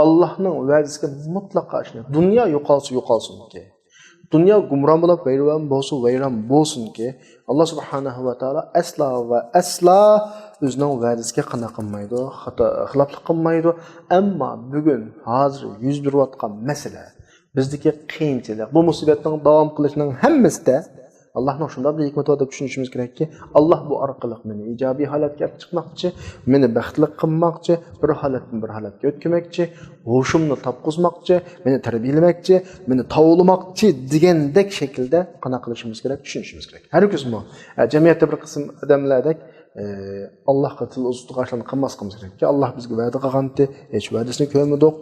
Allohning va'dasiga mutlaqo ishni. Dunyo yo'qolsin-ki. Dunyo gumron bo'lib vayron bo'lsin-ki. Allah subhanahu va taolo aslo va aslo o'zining va'dasiga qana qilmaydi, xiloflik qilmaydi. Ammo bugun hozir yuz berayotgan masala, bizdagi qiyinchilik, bu musibatning davom qilishining hammasida Allah'ın şundan bir hikmeti var da düşünüşümüz gerek ki Allah bu arkalık beni icabi halatga olib chiqmoqchi, meni baxtli qilmoqchi, bir holatdan bir holatga o'tkazmoqchi, hoshimni topqizmoqchi, meni tarbiyalamoqchi, meni tovlamoqchi degandek shaklda qana qilishimiz kerak, tushunishimiz kerak. Har kuzmo jamiyatda bir qism odamlardek Allohga til uzatib ashlarni qilmasligimiz kerak. Allah bizga va'da qilgandi, hech va'dasini ko'rmadik.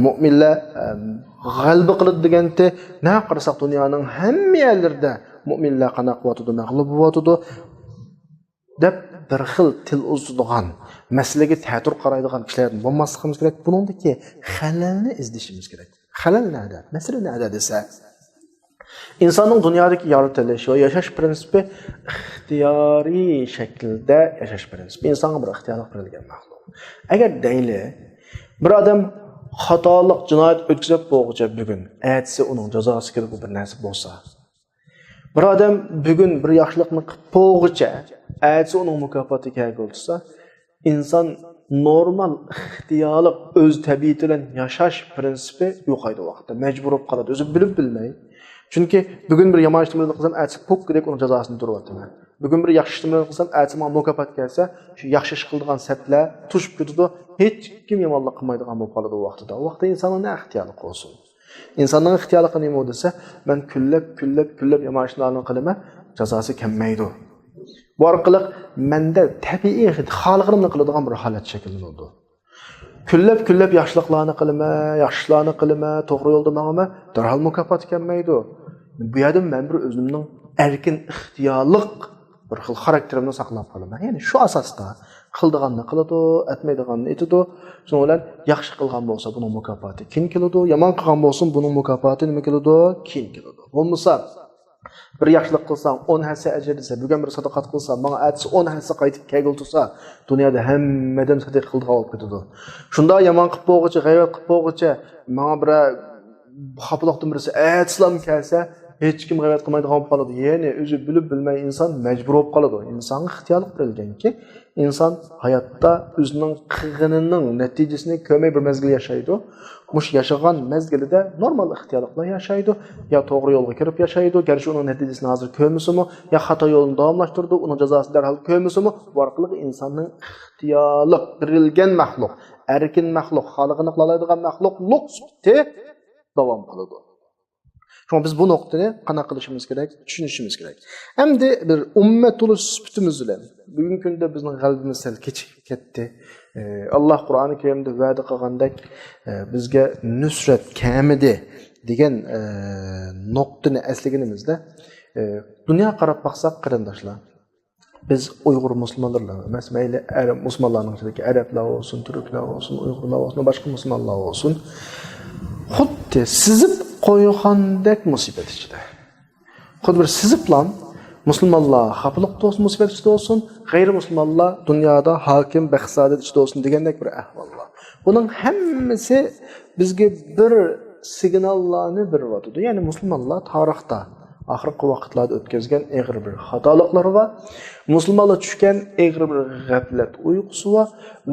Mu'minlar g'alaba qiladi deganda, na qarasak dunyoning hamma yerlarida mu'minlar qana qilib mag'lub bo'ladi deb bir xil til uzatadigan, masalaga ta'tir qaraydigan kishilardan bo'lmasligimiz kerak. Buningdagi xalalni izlashimiz kerak. Xalal nada? Masala nada desa, insonning dunyodagi yaratilishi va yashash prinsipi ixtiyoriy shaklda yashash prinsipi. Insonga bir ixtiyorlik berilgan maxluq. Agar deyli bir odam xatolik, jinoyat o'tkazib bo'g'icha bugun, aytsa uning jazosi kelib bir narsa bo'lsa, bir odam bugun bir yaxshilikni qilib bo'g'icha, aytsa uning mukofoti kelg'ilsa, inson normal ixtiyorlik o'z tabiati bilan yashash prinsipi yo'qaydi vaqtda, majbur bo'lib qoladi, o'zi bilib bilmay. Çünkü bugün bir yamaç işlemini qilsam, aytsa pok deb uning jazosini turyapman. Bugün bir yaxshi ishlemini qilsam, aytsa menga mukofot kelsa, shu yaxshi ish qildigan saplar tushib ketadi, hech kim yomonlik qilmaydigan bo'lib qoladi u vaqtda. U vaqtda insonning ne ixtiyorlik olsun. İnsanning ixtiyorligi nima desa, men kullab yamaç ishlarni qilaman, jazosi kelmaydi. Bu orqali menda tabiiy xalqimni qiladigan bir holat shakllanadi. Küllep yaxshiliklarni qilma, to'g'ri yo'lda mangma, darhol mukofot kelmaydi. Bu yerda men bir o'zimning erkin ixtiyorlik bir xil xarakterimni saqlab qolaman. Ya'ni shu asosda qildiganni qiladi, etmaydiganni etadi. Shuning bilan yaxshi qilgan bo'lsa, buning mukofoti keyin keladi, yomon qilgan bo'lsa, buning mukofoti nima keladi? Keyin keladi. Bo'lmasa Bir yaxshilik qilsang 10 hassa ajr desa, bugun bir sadaqat qilsang, menga atsi 10 hassa qaytib kelgil tursa, dunyoda hammadan sadiq qilib olib ketadi. Shunda yomon qilib bo'g'ichi, g'ayvat qilib bo'g'ichi, menga bir xafalıqdan birisi islom kelsa, hech kim g'ayvat qilmaydigan bo'lib qoladi. Ya'ni o'zi bilib bilmay inson majbur bo'lib qoladi. Insonga ixtiyorlik berilganki, inson hayotda o'zining qilganining natijasini ko'rmay bir mezgil yashaydi. Mush yaşagan mezgilida normal ixtiyorlikla yaşaydı, ya to'g'ri yo'lga kirib yaşaydı, garchi uning natijasini hozir ko'rmasimi, ya xato yo'lni davomlashtirdi, uning jazosini darhol ko'rmasimi, bu orqali insonning ixtiyorlik berilgan maxluq, erkin maxluq, xalqini qilaydigan maxluqlik sifati davom qiladi. Şuna biz bu noktayı qanaqa qilishimiz kerak, tushunishimiz kerak. Endi bir ummat bo'lish sifatimiz bilan bugungi kunda bizning qalbimiz sal kechib ketdi. Allah Qur'oni Karimda va'da qilgandek bizga nusrat kamidi degan nuqtani eslaganimizda dunyo qarab baqsaq qarindoshlar. Biz Uyg'ur musulmonlar emas, mayli Arab musulmonlarning ichidagi arablar bo'lsin, turklar bo'lsin, Uyg'urlar bo'lsin, boshqa musulmonlar bo'lsin, xuddi sizib qo'ygandek musibat ichida. Xuddi bir siziblan musulmonlar xafaliqda olsun, musibat ichida olsun, g'ayri-musulmonlar dunyoda hokim iqtisodiyat ichida olsun degandek bir ahvollar. Buning hammasi bizga bir signallarni beryapti. Ya'ni musulmonlar tarixda oxirgi vaqtlarda o'tkazgan eg'ir bir xatoliklar va musulmonlar tushgan eg'ir bir g'aflat uyqusi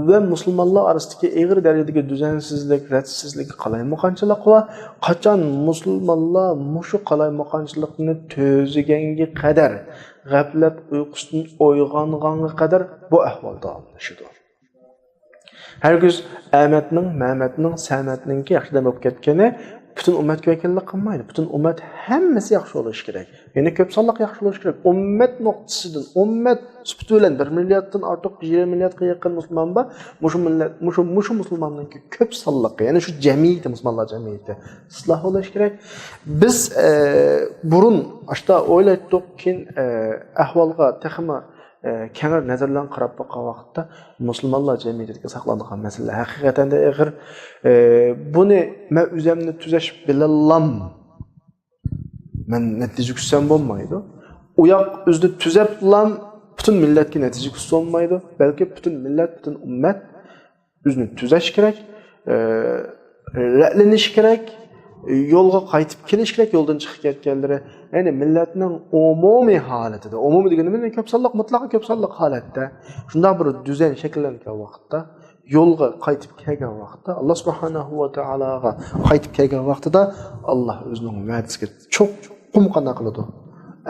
va musulmonlar orasidagi eg'ir darajadagi duzansizlik, radsizlik, qalaymoqonchilik va qachon musulmonlar mushu qalaymoqonchilikni to'ziganga qadar, g'aflat uyqusidan uyg'onganga qadar bu ahvol davomlashadi. Herkes Ahmetning, Mehmetning, Sametningki yaxshidan bo'lib ketgani bütün ummatga vakillik qilmaydi. Bütün ummat hammasi yaxshi bo'lishi kerak. Ya'ni ko'p sonliq yaxshi bo'lishi kerak. Ummat nuqtasidan, ummat sifati bilan 1 milliarddan ortiq 1 milliardga yaqin musulmon bor. Mushu musulmonlarning ko'p sonliqi, ya'ni shu jamiyat, musulmonlar jamiyati isloh bo'lishi kerak. Biz burun ashta o'ylaydik keyin ahvolga texma kenar nazarlan qarab boqqan vaqtda musulmonlar jamiyatiga saqlanadigan masala haqiqatan da ig'ir. Buni men o'zimni tuzash bilan men natija kutsam bo'lmaydi. U yoq o'zini tuzablam butun millatga natija kutsa olmaydi. Balki butun millat, butun ummat o'zini tuzash kerak, ra'lanish kerak, yo'lga qaytib kelish kerak, yo'ldan chiqib ketganlari. Ya'ni millatning umumiy holatida, umumiy deganimiz ko'p sonliq, mutlaq ko'p sonliq holatda, shunday bir düzen shakllangan vaqtda, yo'lga qaytib kelgan vaqtda, Alloh subhanahu va taologa qaytib kelgan vaqtida Alloh o'zining va'dasiga cho'qim qana qiladi.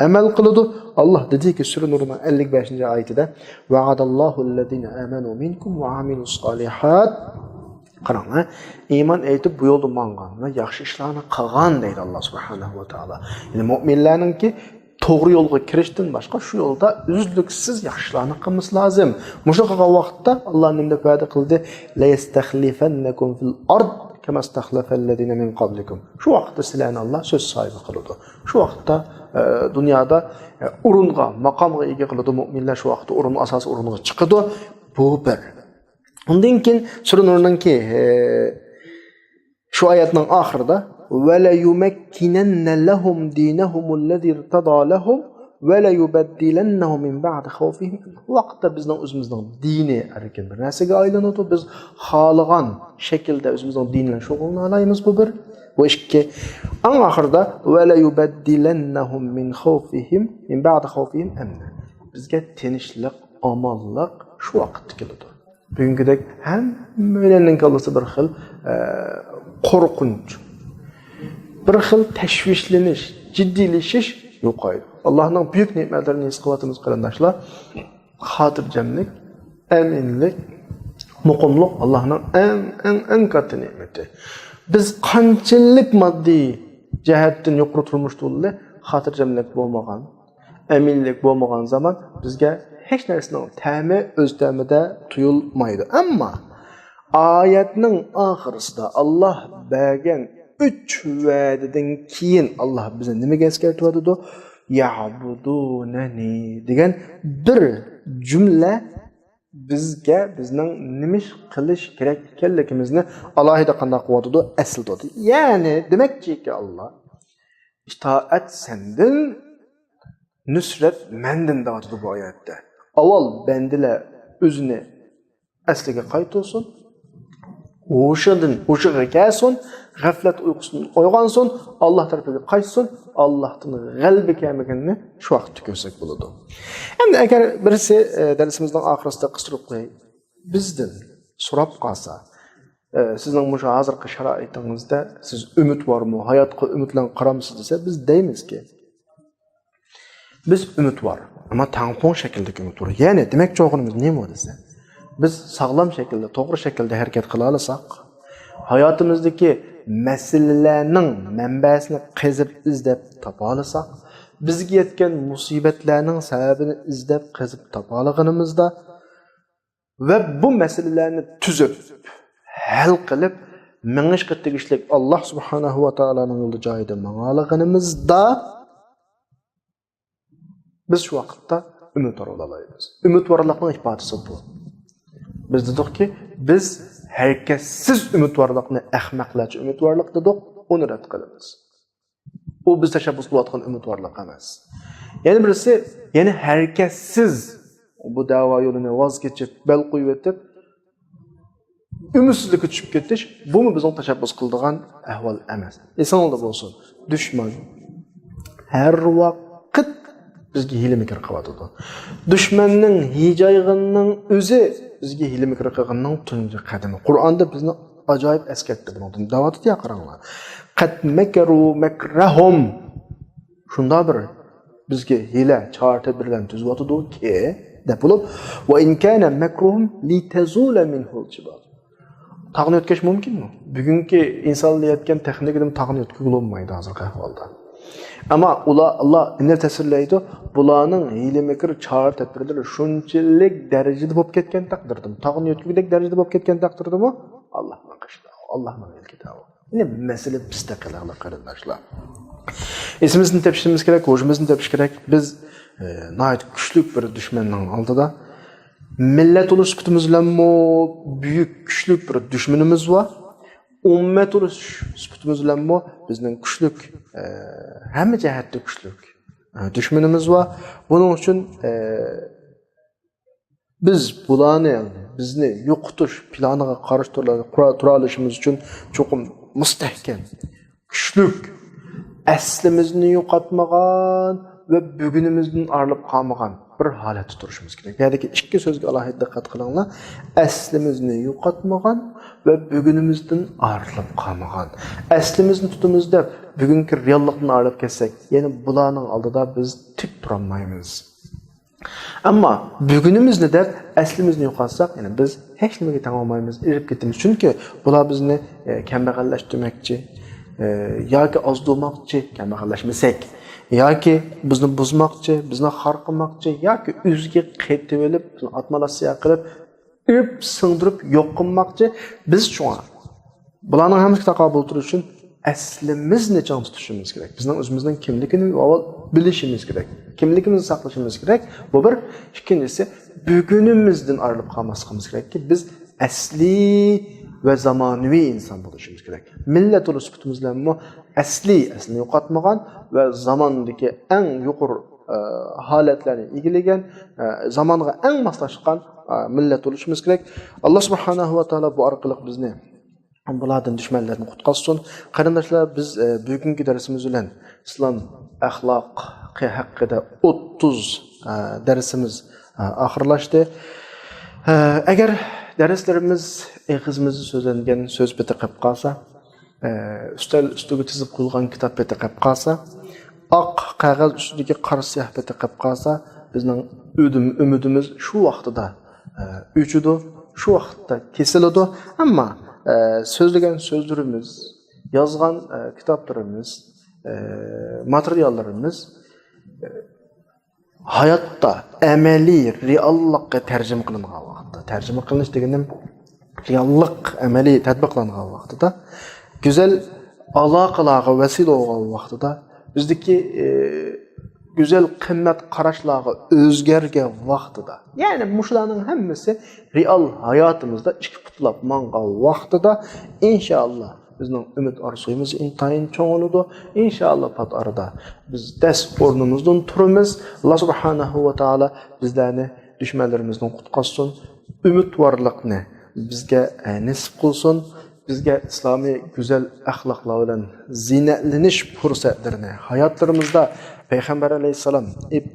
Amal qiladi. Alloh dediki Sura Nurning 55-oyatida: "Va'adallohu allazina amanu minkum va amilus solihat." Qarang, iymon aytib bu yo'lda mangan va yaxshi ishlarni qilgan deydi Alloh subhanahu va taolo. Ya'ni mu'minlarningki to'g'ri yo'lga kirishdan boshqa shu yo'lda uzluksiz yaxshilarni qilmish lozim. Mushu qilgan vaqtda Alloh nimda va'da qildi: "La yastakhlifannakum fil ard kama istakhlafa allazina min qablikum." Shu vaqtda sizlarni Alloh so'z sohibi qiladi. Shu vaqtda dunyoda o'ringa, maqomga ega qiladi mu'minlar. Shu vaqtda o'rin asos o'ringa chiqadi. Bu bir. Ondan keyin Sura Nur'ningki şu oyatning oxirida va la yumakkinanna lahum dinahum allazi irtada lahum va la yubaddilannahum min ba'di khawfihim. Vaqtda bizning o'zimizning dini erkin bir narsaga aylanadi. Biz xohlagan shaklda o'zimizning din bilan shug'ullanamiz. Bu bir. Bu ikki. Eng oxirida va la yubaddilannahum min khawfihim min ba'di khawfihim amna. Bizga tinchlik, omonlik shu vaqtda keladi. Bugünkidek hammalarning kallasi bir xil qo'rqinch, bir xil tashvishlanish, jiddiylashish yo'qaydi. Allohning buyuk ne'matlarini his qilyapmiz qarindoshlar. Xotirjamlik, aminlik, muqimlik Allohning eng katta ne'mati. Biz qanchalik moddiy jihatdan yuqori turmushda bo'lib, xotirjamlik bo'lmagan, aminlik bo'lmagan zaman bizga hech narsaning ta'mi o'z ta'mida tuyulmaydi. Ammo oyatning oxirisida Alloh bergan 3 va'dadan keyin Alloh bizni nimaga eskartyapti? Ya'budunani degan bir jumla bizga bizning nima qilish kerak ekanligimizni alohida qanday qilyapti? Asl dedi. Ya'ni demakki Alloh itoat sendan nusrat menden deyapti bu oyatda. Avval bendiler özüne asliga qaytolsun. O'shiga kelsin, g'aflat uyqusidan uyg'onsin, Alloh tarafiga qaytsin, Allohning g'albi kelmaganini shu vaqtda ko'rsak bo'ladi. Endi agar birisi darsimizning oxirida qistirib qo'y, bizdan so'rab qolsa, sizning mushu hozirgi sharoitingizda siz umid bormi, hayotga umid bilan qaramsiz desa, biz deymizki, biz umid bor, ammo tampon shaklidagi umid bor. Ya'ni demakchi o'g'limiz nima desa, biz sağlam şekilde, doğru şekilde hareket kılalısak, hayatımızdaki meselelerinin menbesini qezip izlep tapalısak, bizge yetken musibetlerinin sebebini izlep qezip tapalığınımızda ve bu meselelerini tüzüp, hal kılıp, mengişki tegişlik Allah subhanahu wa ta'ala'nın yolu cahide mağalığınımızda biz şu vakitte ümit var olalayız. Ümit varlıkның ifadesi bu. Biz dedik ki, biz herketsiz ümidvarlıqni ahmaqlarcha ümidvarlık dedik, onu rad qilamiz. O biz tashabbus qilayotgan ümidvarlık emas. Yani birisi, yani herketsiz bu dava yolunu voz kechib, bel qo'yib etib, ümidsizlikka tushib ketish, bu mu bizning tashabbus qiladigan ahvol emas. Esonda bo'lsin, dushman har vaqt bizga hiyla mikr qilyotdi. Dushmanning hijoyg'inning o'zi bizga hiyla mikr qilganning tunji qadami. Qur'onda bizni ajoyib eskartdi bundan. Davatga qaranglar. Qad makaru makrahum. Shunda bir bizga hiyla chorta birlan tuzatdi ki, deb bo'lib, va in kana makruhum litazula minhu al-jibal. Tag'ni o'tkash mumkinmi? Bugungi insonlar yetgan texnikadan tag'ni o'tkazib bo'lmaydi hozirgi ahvolda. Ama Allah ne tesirleydi? Bulanın hile mekir çağır tedbirleri şunçilik derecede bop ketken takdirdim. Tağın yötküdek derecede bop ketken takdirdi mi? Allah'ın kışla. Allah'ın el kitabı. Yine mesele bizde kalaklı kardeşler. İsmimizin tepişimiz gerek, hoşumuzun tepiş gerek. Biz nahit güçlük bir düşmanın altıda. Millet oluş sütümüzle büyük güçlük bir düşmanımız var. Ummet oluş sütümüzle bizden güçlük, hem cehette güçlük düşmanımız var. Bunun için biz bulanı, bizni yo'qotish planiga qarshi turalishimiz için çok mustahkam, güçlük, aslimizni yo'qotmagan ve bugunimizdan ayrılıp qalmagan bir holatda turishimiz kerak. Yani ikki so'zga alohida diqqat qilinglar. Aslimizni yo'qotmagan ve bugunimizdan ayrılıp qalmagan. Aslimizni tutimiz deb bugungi reallikdan ayrılıp ketsak, yani bularning oldida biz tik turolmaymiz. Ama bugunimizni deb aslimizni yo'qotsak, yani biz hech nimaga teng olmaymiz, erib ketamiz. Chunki bular bizni kambag'allashtirmoqchi yoki ozdirmoqchi, kambag'allashmasak, yoki bizni buzmoqchi, bizni xor qilmoqchi, yoki o'ziga qaytib olib, atmalasiya qilib, üp singdirib yo'q qilmoqchi. Biz şu an bularning hammasiga taqobil turish uchun aslimizni chang tutishimiz kerak. Bizning o'zimizning kimligini avval bilishimiz kerak. Kimligimizni saqlashimiz kerak. Bu bir. Ikkinchisi, bugunimizdan ayrilib qolmasligimiz kerakki, biz asli ve zamonaviy inson bo'lishimiz kerak. Millat o'lishimiz bilan aslini yo'qotmagan ve zamondagi eng yuqori holatlarni egillagan, zamonga eng moslashgan millat bo'lishimiz kerak. Alloh subhanahu va taolo bu orqali bizni bulardan dushmanlardan qutqazsin. Qarindoshlar, biz bugungi darsimiz bilan islom axloqi haqida 30 darsimiz oxirlashdi. Agar darslarimiz eg'izimizda so'zlangan so'z beti qilib qolsa, ustiga chizib qo'yilgan kitob beti qilib qolsa, oq qog'oz ustidagi qora siyah beti qilib qolsa, bizning umidimiz shu vaqtida o'chidi, shu vaqtda kesiladi. Ammo so'zlagan so'zlarimiz, yozgan kitoblarimiz, materiallarimiz hayotda amaliy reallikka tarjima qilingan vaqtda, tarjima qilinish deganim reallik amaliy tatbiqlangan vaqtida, go'zal aloqalarga vasila bo'lgan vaqtida, bizdagi güzel qimmat qarashlarga o'zgargan vaqtida, ya'ni mushlarning hammasi real hayotimizda ishga qutlab mangan vaqtida inshaalloh Bizning ümid arzuyimiz intayin çoğ oludu. İnşallah pat arada biz des ornumuzdan turimiz. Allah subhanahu wa ta'ala bizlarni düşmanlarimizdan qutqazsun. Ümid varlıqni bizga nasib qilsin. Bizga islomiy go'zal axloqlar bilan zinatlanish fursatlarini hayotlarimizda payg'ambar alayhissalom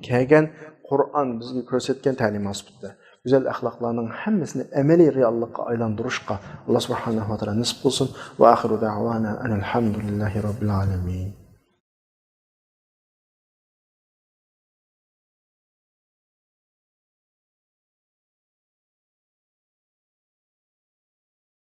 kelgan Qur'on bizga ko'rsatgan ta'lim asbida güzel ahlaklarının hemmisini emeli reallıkka aylandırışka Allah subhanahu wa ta'ala nasip olsun. Ve ahiru da'vana enelhamdülillahi rabbil alemin.